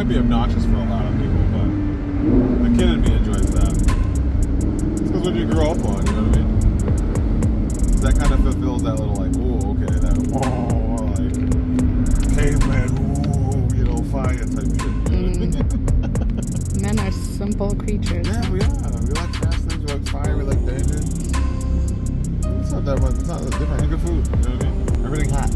might be obnoxious for a lot of people, but the kid in me enjoys that. It's because when you grow up on, you know what I mean? That kind of fulfills that little like, ooh, okay, that like caveman, ooh, you know, fire type shit. You know what I mean? Men are simple creatures. Yeah, we are. We like fast things, we like fire, we like danger. It's not that much, it's not that different. It's good food, you know what I mean? Everything hot.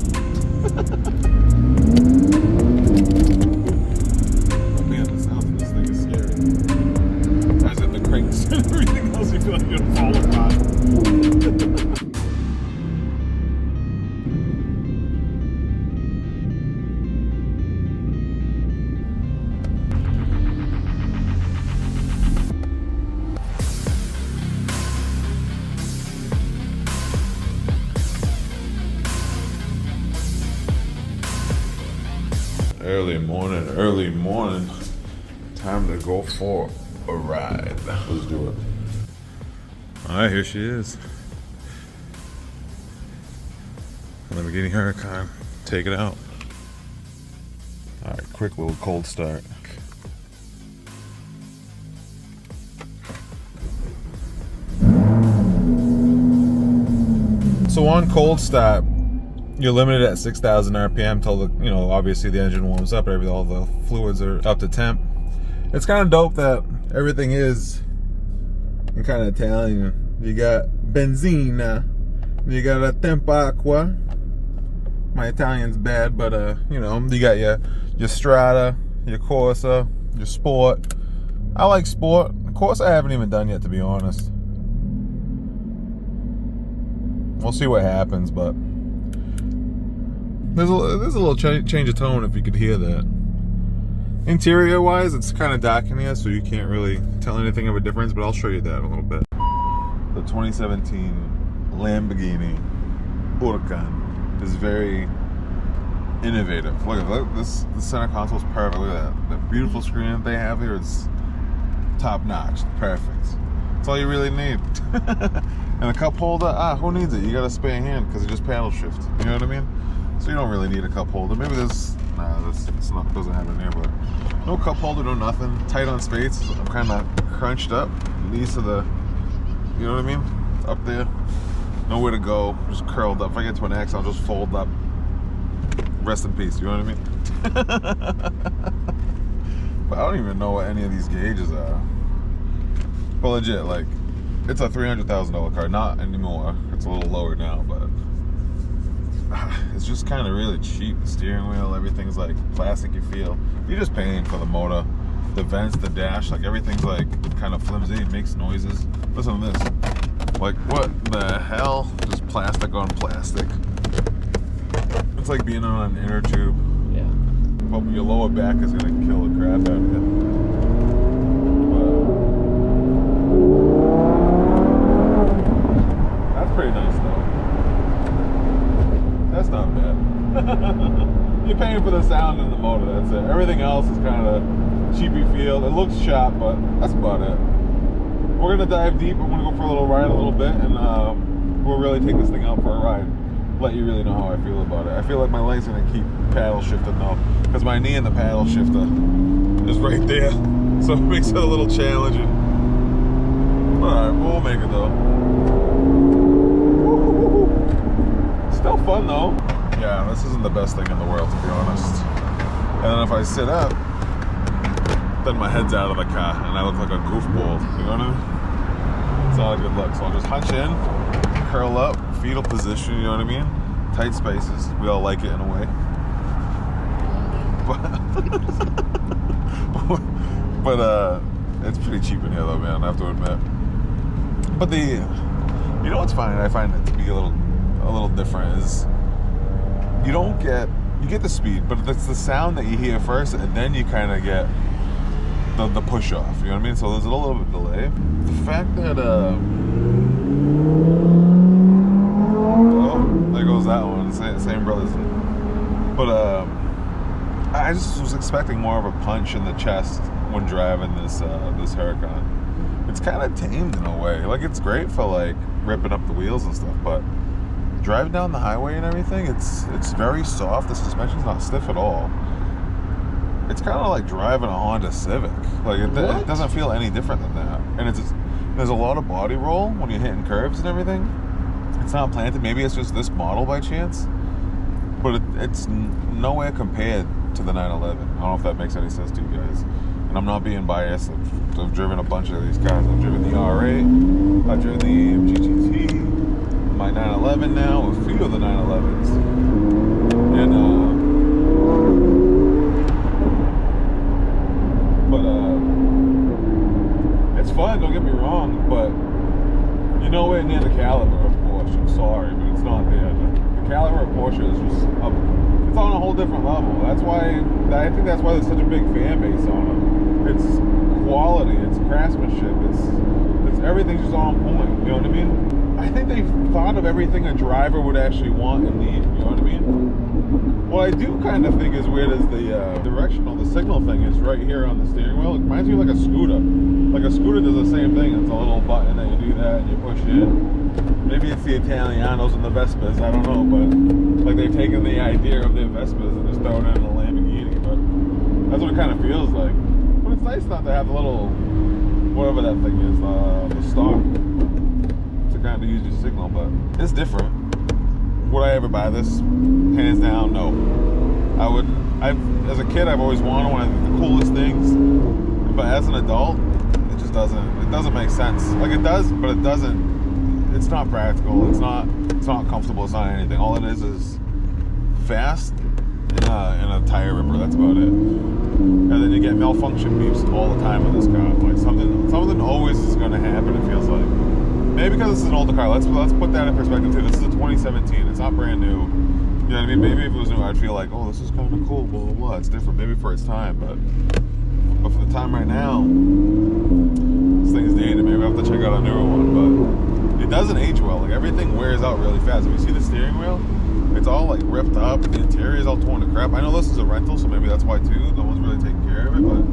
Oh man, the sound of this thing is scary. As in the cranks and everything else, you feel like you're gonna fall apart. Early morning. Time to go for a ride. Let's do it. Alright, here she is. Lamborghini Huracan. Take it out. Alright, quick little cold start. So on cold start, you're limited at 6,000 RPM till the, you know, obviously the engine warms up, all the fluids are up to temp. It's kind of dope that everything is in kind of Italian. You got benzina, you got a tempo acqua. My Italian's bad, but you know, you got your Strada, your Corsa, your Sport. I like Sport. Corsa I haven't even done yet, to be honest. We'll see what happens, but there's a little change of tone if you could hear that. Interior wise, it's kind of dark in here, so you can't really tell anything of a difference, but I'll show you that in a little bit. The 2017 Lamborghini Huracan is very innovative. Look, this center console is perfect. Look at that. The beautiful screen that they have here is top notch. Perfect. That's all you really need. And a cup holder, who needs it? You got a spare hand because it just paddle shift. You know what I mean? So you don't really need a cup holder. Maybe this doesn't have it here, but no cup holder, no nothing. Tight on space. I'm kind of crunched up. Knees to the, you know what I mean? Up there. Nowhere to go. Just curled up. If I get to an X, I'll just fold up. Rest in peace. You know what I mean? But I don't even know what any of these gauges are. But legit, like, it's a $300,000 car. Not anymore. It's a little lower now, but it's just kind of really cheap. The steering wheel, everything's like plastic. You feel you're just paying for the motor, the vents, the dash, like everything's like kind of flimsy. It makes noises. Listen to this. Like, what the hell? Just plastic on plastic. It's like being on an inner tube. Yeah. But your lower back is gonna kill the crap out of you. But that's pretty nice though. That's not bad. You're paying for the sound and the motor, that's it. Everything else is kind of cheapy feel. It looks sharp, but that's about it. We're gonna dive deep. I'm gonna go for a little ride a little bit, and we'll really take this thing out for a ride. Let you really know how I feel about it. I feel like my leg's gonna keep paddle shifting though, because my knee in the paddle shifter is right there, so it makes it a little challenging. But alright, we'll make it though. Still fun though. Yeah, this isn't the best thing in the world, to be honest. And then if I sit up, then my head's out of the car and I look like a goofball. You know what I mean? It's not a good look. So I'll just hunch in, curl up, fetal position, you know what I mean? Tight spaces. We all like it in a way. But it's pretty cheap in here though, man, I have to admit. But you know what's fine? I find it to be a little different is you get the speed, but it's the sound that you hear first, and then you kind of get the push off. You know what I mean? So there's a little bit of delay. The fact that oh, there goes that one. Same brothers. But I just was expecting more of a punch in the chest when driving this Huracan. It's kind of tamed in a way. Like, it's great for like ripping up the wheels and stuff, but driving down the highway and everything, it's very soft. The suspension's not stiff at all. It's kind of like driving a Honda Civic. Like it doesn't feel any different than that. And there's a lot of body roll when you're hitting curves and everything. It's not planted. Maybe it's just this model by chance, but it's nowhere compared to the 911. I don't know if that makes any sense to you guys. And I'm not being biased. I've driven a bunch of these cars. I've driven the R8. I've driven the AMG GT. My 911 now. A few of the 911s. And it's fun, don't get me wrong, but you're nowhere near the caliber of Porsche. I'm sorry, but it's not there. The caliber of Porsche is just it's on a whole different level. That's why I think that's why there's such a big fan base on them. It's quality, it's craftsmanship, it's everything's just on point. You know what I mean? I think they've thought of everything a driver would actually want and need. You know what I mean? What I do kind of think is weird is the directional, the signal thing is right here on the steering wheel. It reminds me of like a scooter. Like a scooter does the same thing. It's a little button that you do that and you push in. Maybe it's the Italianos and the Vespas, I don't know, but like they've taken the idea of the Vespas and just thrown it in a Lamborghini, but that's what it kind of feels like. But it's nice not to have the little, whatever that thing is, the stock, to kind of use your signal, but it's different. Would I ever buy this? Hands down, no. As a kid, I've always wanted one of the coolest things, but as an adult, it doesn't make sense. Like it does, but it doesn't, it's not practical, it's not comfortable, it's not anything. All it is fast and a tire ripper, that's about it. And then you get malfunction beeps all the time with this car. Like something always is gonna happen, it feels like. Maybe because this is an older car. Let's put that in perspective too. This is a 2017. It's not brand new. You know what I mean? Maybe if it was new, I'd feel like, oh, this is kind of cool, blah, blah, blah. It's different. Maybe for its time, but for the time right now, this thing is dated. Maybe I have to check out a newer one, but it doesn't age well. Like everything wears out really fast. If you see the steering wheel, it's all like ripped up. The interior is all torn to crap. I know this is a rental, so maybe that's why too. No one's really taking care of it, but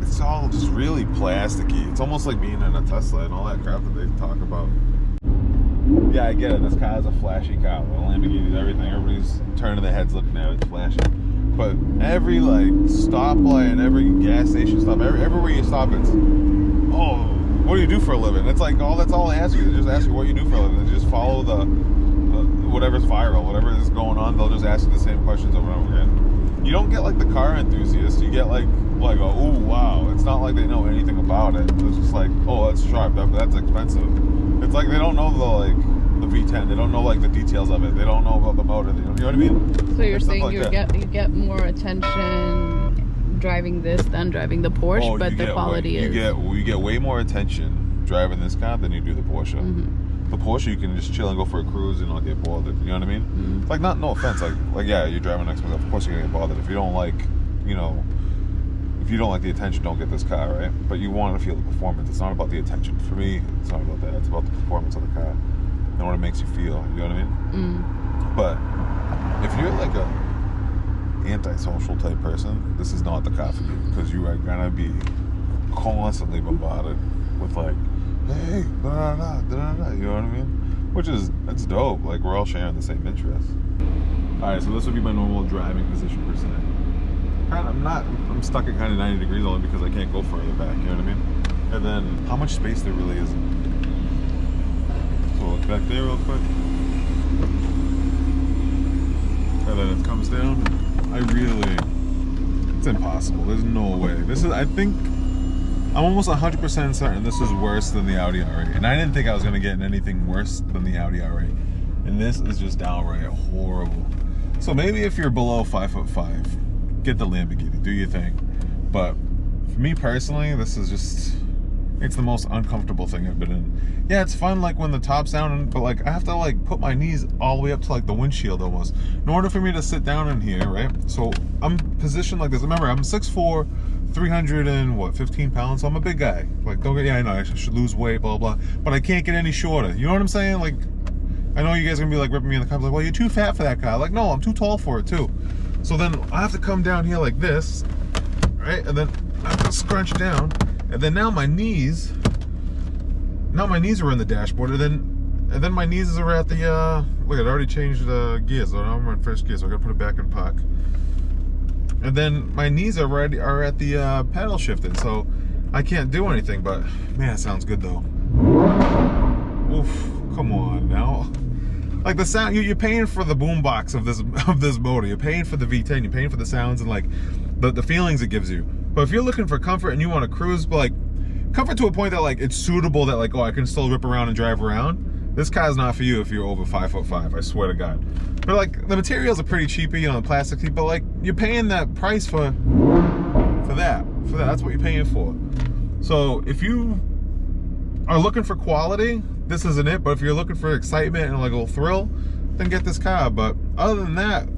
it's all just really plasticky. It's almost like being in a Tesla and all that crap that they talk about. Yeah, I get it. This car is a flashy car. The Lamborghini's everything. Everybody's turning their heads looking at it. It's flashy. But every like stoplight and every gas station stop, everywhere you stop, it's, oh, what do you do for a living? It's like, that's all they ask you. They just ask you what you do for a living. They just follow the whatever's viral, whatever is going on. They'll just ask you the same questions over and over again. You don't get like the car enthusiast. You get like oh wow. It's not like they know anything about it. It's just like, oh, that's sharp, that's expensive. It's like they don't know the V10. They don't know like the details of it. They don't know about the motor. You know what I mean? So you're saying like you get more attention driving this than driving the Porsche, but the quality you get way more attention driving this car than you do the Porsche. Mm-hmm. The Porsche, you can just chill and go for a cruise and not get bothered. You know what I mean? Mm-hmm. It's like, no offense, like yeah, you're driving next to me. Of course you're gonna get bothered. If you don't like, if you don't like the attention, don't get this car, right? But you want to feel the performance. It's not about the attention. For me, it's not about that. It's about the performance of the car and what it makes you feel. You know what I mean? Mm. But if you're like a antisocial type person, this is not the car for you, because you are gonna be constantly bombarded with like, hey, da da da da. You know what I mean? Which is, that's dope. Like we're all sharing the same interests. All right, so this would be my normal driving position per se. I'm stuck at kind of 90 degrees only because I can't go further back, you know what I mean? And then how much space there really is. So look back there real quick. And then it comes down. It's impossible. There's no way. I think, I'm almost 100% certain this is worse than the Audi R8. And I didn't think I was gonna get anything worse than the Audi R8. And this is just downright horrible. So maybe if you're below 5'5", get the Lamborghini, do your thing. But for me personally, this is just, it's the most uncomfortable thing I've been in. Yeah, it's fun like when the top's down, but like I have to like put my knees all the way up to like the windshield almost in order for me to sit down in here, right? So I'm positioned like this. Remember, I'm 6'4", 315 pounds, so I'm a big guy. Like, I know I should lose weight, blah blah, but I can't get any shorter. You know what I'm saying? Like, I know you guys are gonna be like ripping me in the comments, like, well, you're too fat for that car. Like, no, I'm too tall for it too. So then I have to come down here like this, right? And then I have to scrunch down. And then now my knees are in the dashboard. And then my knees are at the, look, it already changed the gears. So now I'm in first gear, so I gotta put it back in park. and then my knees are at the pedal shifting, so I can't do anything. But man, it sounds good though. Oof, come on now. Like the sound, you're paying for the boombox of this motor. You're paying for the V10. You're paying for the sounds and like the feelings it gives you. But if you're looking for comfort and you want to cruise, but like comfort to a point that like it's suitable, that like, oh, I can still rip around and drive around, this car is not for you if you're over 5'5". I swear to God. But like the materials are pretty cheapy, you know, the plastic, but like you're paying that price for that. That's what you're paying for. So if you are looking for quality, this isn't it. But if you're looking for excitement and like a little thrill, then get this car. But other than that,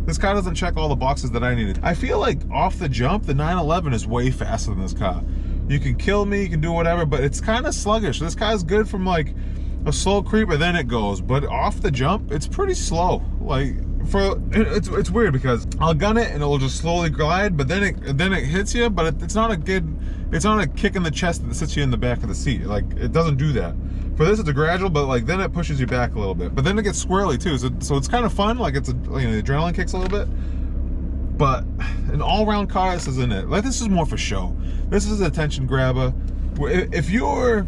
this car doesn't check all the boxes that I needed. I feel like off the jump, the 911 is way faster than this car. You can kill me, you can do whatever, but it's kind of sluggish. This car's good from like a slow creep, and then it goes. But off the jump, it's pretty slow. Like it's weird because I'll gun it and it'll just slowly glide, but then it hits you. But it's not a kick in the chest that sits you in the back of the seat. Like it doesn't do that. For this, it's a gradual, but like then it pushes you back a little bit. But then it gets squirrely too, so it's kind of fun. Like it's the adrenaline kicks a little bit. But an all-round car, this isn't it. Like this is more for show. This is an attention grabber. If you're,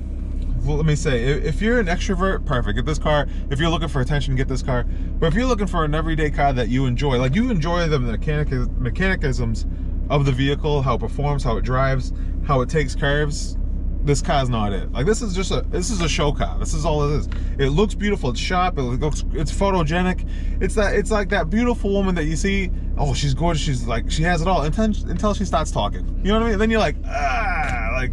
well, let me say, if you're an extrovert, perfect. Get this car. If you're looking for attention, get this car. But if you're looking for an everyday car that you enjoy, like you enjoy the mechanicisms of the vehicle, how it performs, how it drives, how it takes curves, this car's not it. Like this is a show car. This is all it is. It looks beautiful. It's sharp. It's photogenic. It's like that beautiful woman that you see. Oh, she's gorgeous. She's like, she has it all until she starts talking. You know what I mean? Then you're like, like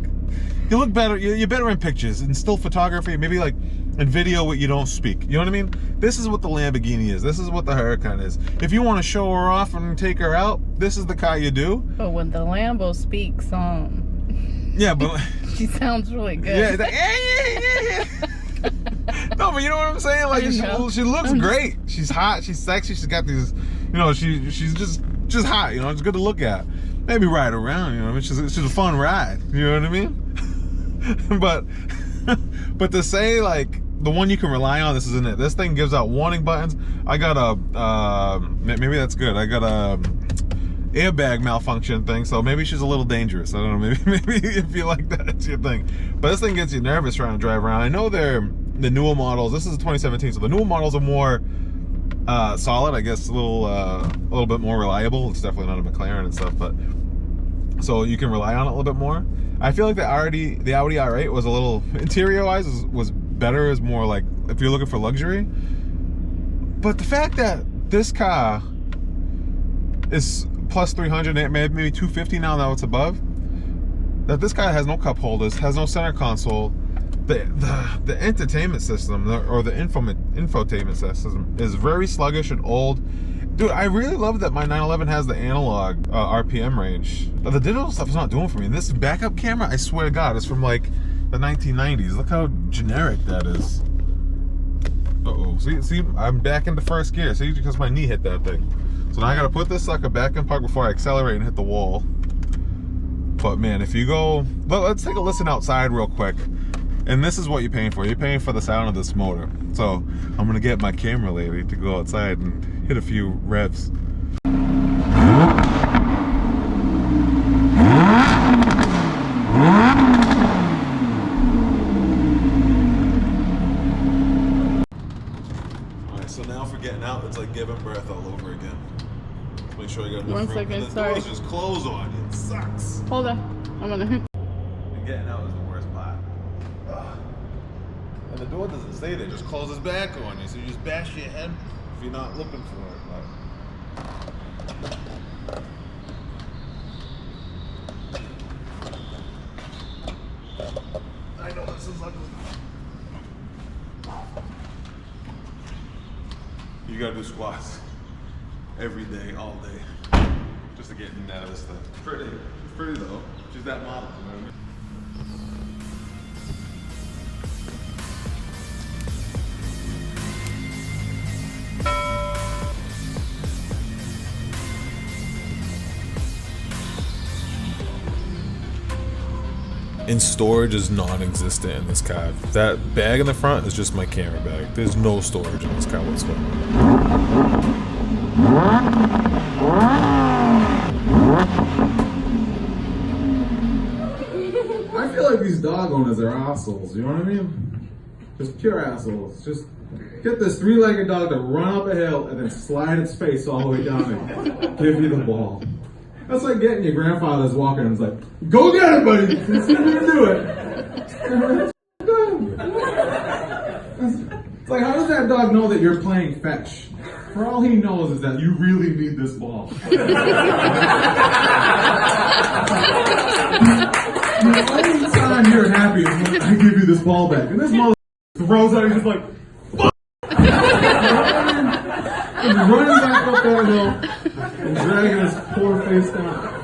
you look better. You're better in pictures and still photography. Maybe like in video what you don't speak. You know what I mean? This is what the Lamborghini is. This is what the Huracan is. If you want to show her off and take her out, this is the car you do. But when the Lambo speaks, yeah, but she sounds really good. Yeah. No, but you know what I'm saying? Like she looks great. She's hot. She's sexy. She's got these, you know, she's just hot. You know, it's good to look at. Maybe ride around. You know, it's just a fun ride. You know what I mean? but to say like the one you can rely on, this isn't it. This thing gives out warning buttons. I got a maybe that's good. I got a airbag malfunction thing, so maybe she's a little dangerous. I don't know, maybe if you like that, it's your thing. But this thing gets you nervous trying to drive around. I know they're the newer models. This is a 2017, so the newer models are more solid, I guess, a little bit more reliable. It's definitely not a McLaren and stuff, but so you can rely on it a little bit more. I feel like the Audi R8 was a little, interior wise was better, is more like if you're looking for luxury. But the fact that this car is plus 300, maybe 250 now that it's above, that this car has no cup holders, has no center console, the entertainment system or the infotainment system is very sluggish and old. Dude, I really love that my 911 has the analog RPM range. But the digital stuff is not doing for me. And this backup camera, I swear to God, is from like the 1990s. Look how generic that is. Uh-oh. See, I'm back into first gear. See, because my knee hit that thing. So now I gotta put this sucker back in park before I accelerate and hit the wall. But man, if you go, let's take a listen outside real quick. And this is what you're paying for. You're paying for the sound of this motor. So I'm gonna get my camera lady to go outside and hit a few revs. Alright, so now for getting out, it's like giving birth all over again. Make sure you got enough room. 1 second, and the sorry. doors just close on you. It sucks. Hold on. I'm gonna. And getting out is the worst part. Ugh. And the door doesn't stay there, it just closes back on you. So you just bash your head if you're not looking for it. I know this is ugly. You gotta do squats every day, all day, just to get in and out of this stuff. Pretty. She's pretty though. She's that model, you know what I mean? And storage is non-existent in this car. That bag in the front is just my camera bag. There's no storage in this car whatsoever. like these dog owners are assholes, you know what I mean? Just pure assholes. Just get this 3-legged dog to run up a hill and then slide its face all the way down and give you the ball. That's like getting your grandfather's walking and it's like, go get it, buddy! Let's see if you can do it. It's like, how does that dog know that you're playing fetch? For all he knows is that you really need this ball. The only time you're happy is when I give you this ball back. And this mother throws out, he's just like, fuck! And running back up that hill and dragging his poor face down.